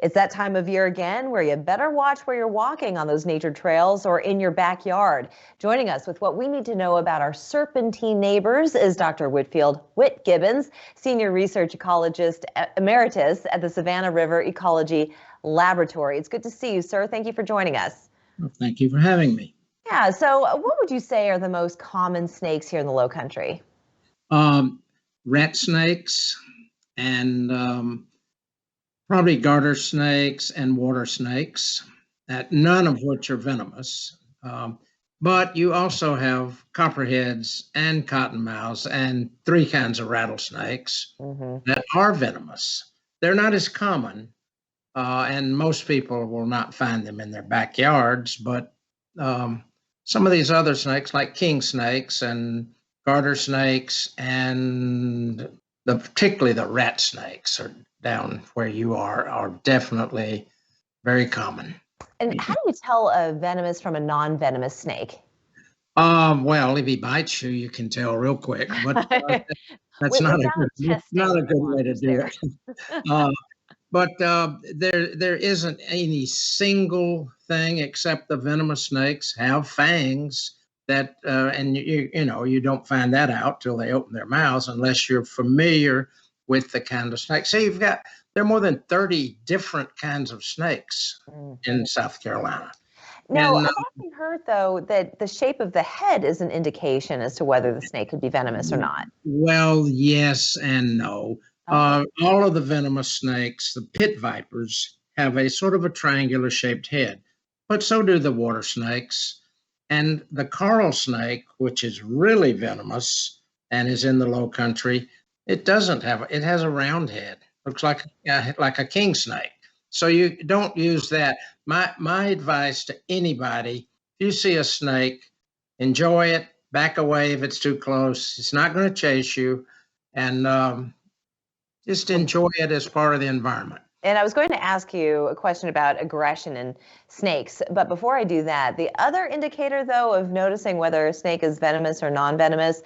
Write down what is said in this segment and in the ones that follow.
It's that time of year again where you better watch where you're walking on those nature trails or in your backyard. Joining us with what we need to know about our serpentine neighbors is Dr. Whit Gibbons, Senior Research Ecologist Emeritus at the Savannah River Ecology Laboratory. It's good to see you, sir. Thank you for joining us. Well, thank you for having me. Yeah, so what would you say are the most common snakes here in the Lowcountry? Rat snakes and probably garter snakes and water snakes, none of which are venomous. But you also have copperheads and cottonmouths and three kinds of rattlesnakes that are venomous. They're not as common, and most people will not find them in their backyards, but some of these other snakes, like king snakes and garter snakes, and particularly the rat snakes are down where you are definitely very common. And how do you tell a venomous from a non-venomous snake? Well, if he bites you, you can tell real quick, but that's not a good way to do it. But there isn't any single thing except the venomous snakes have fangs that, and you don't find that out till they open their mouths unless you're familiar with the kind of snake. So there are more than 30 different kinds of snakes in South Carolina. Now, I've often heard, though, that the shape of the head is an indication as to whether the snake could be venomous or not. Well, yes and no. All of the venomous snakes, the pit vipers, have a sort of a triangular shaped head, but so do the water snakes. And the coral snake, which is really venomous and is in the Lowcountry, it has a round head. Looks like a king snake. So you don't use that. My advice to anybody, if you see a snake, enjoy it, back away if it's too close. It's not going to chase you, and just enjoy it as part of the environment. And I was going to ask you a question about aggression in snakes, but before I do that, the other indicator, though, of noticing whether a snake is venomous or non-venomous,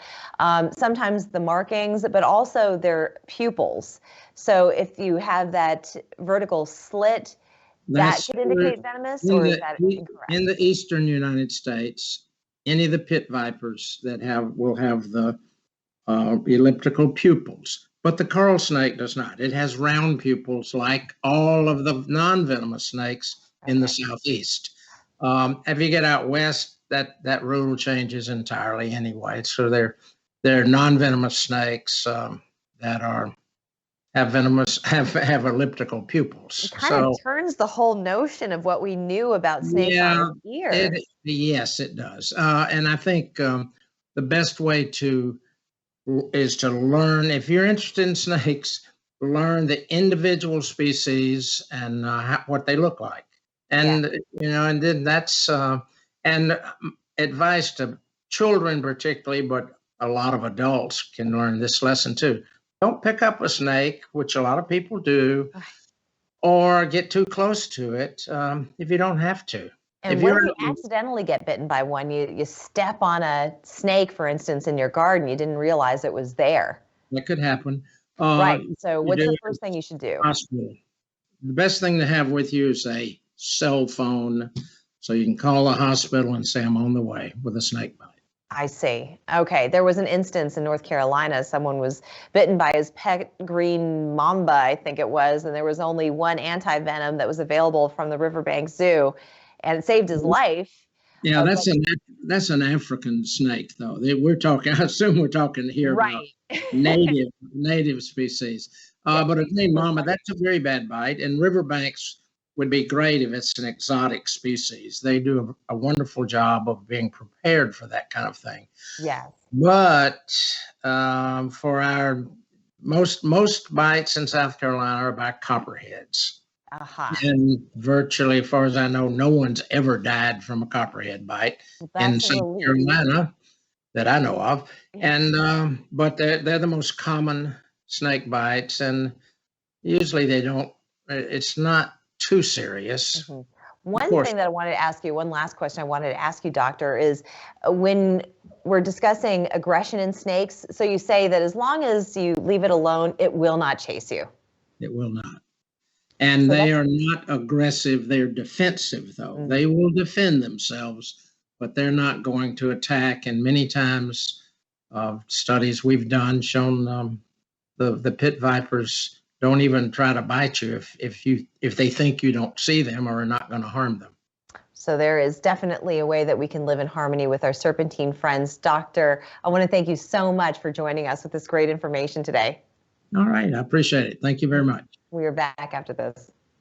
sometimes the markings, but also their pupils. So if you have that vertical slit, that could indicate venomous, or is that incorrect? In the eastern United States, any of the pit vipers will have the elliptical pupils. But the coral snake does not. It has round pupils like all of the non-venomous snakes in the southeast. If you get out west, that rule changes entirely anyway. So they're non-venomous snakes that have elliptical pupils. It kind of turns the whole notion of what we knew about snakes on its ear. Yes, it does. And I think the best way is to learn, if you're interested in snakes, learn the individual species and what they look like. And, and then that's, and advice to children particularly, but a lot of adults can learn this lesson too. Don't pick up a snake, which a lot of people do, or get too close to it if you don't have to. And when you accidentally get bitten by one, you step on a snake, for instance, in your garden, you didn't realize it was there. That could happen. Right. So what's the first thing you should do? Hospital. The best thing to have with you is a cell phone, so you can call the hospital and say, I'm on the way with a snake bite. I see. Okay. There was an instance in North Carolina. Someone was bitten by his pet green mamba, I think it was, and there was only one anti-venom that was available from the Riverbank Zoo. And it saved his life. Yeah, that's an African snake, though. I assume we're talking here about native species. But a green mamba, that's a very bad bite. And riverbanks would be great if it's an exotic species. They do a wonderful job of being prepared for that kind of thing. Yes. But for our most bites in South Carolina are by copperheads. And virtually, as far as I know, no one's ever died from a copperhead bite in South Carolina that I know of. And but they're the most common snake bites, and usually it's not too serious. One thing that I wanted to ask you, one last question I wanted to ask you, Doctor, is when we're discussing aggression in snakes, so you say that as long as you leave it alone, it will not chase you. It will not. And So they are not aggressive. They're defensive, though. They will defend themselves, but they're not going to attack. And many times, studies we've done shown the pit vipers don't even try to bite you if they think you don't see them or are not going to harm them. So there is definitely a way that we can live in harmony with our serpentine friends. Doctor, I want to thank you so much for joining us with this great information today. All right. I appreciate it. Thank you very much. We are back after this.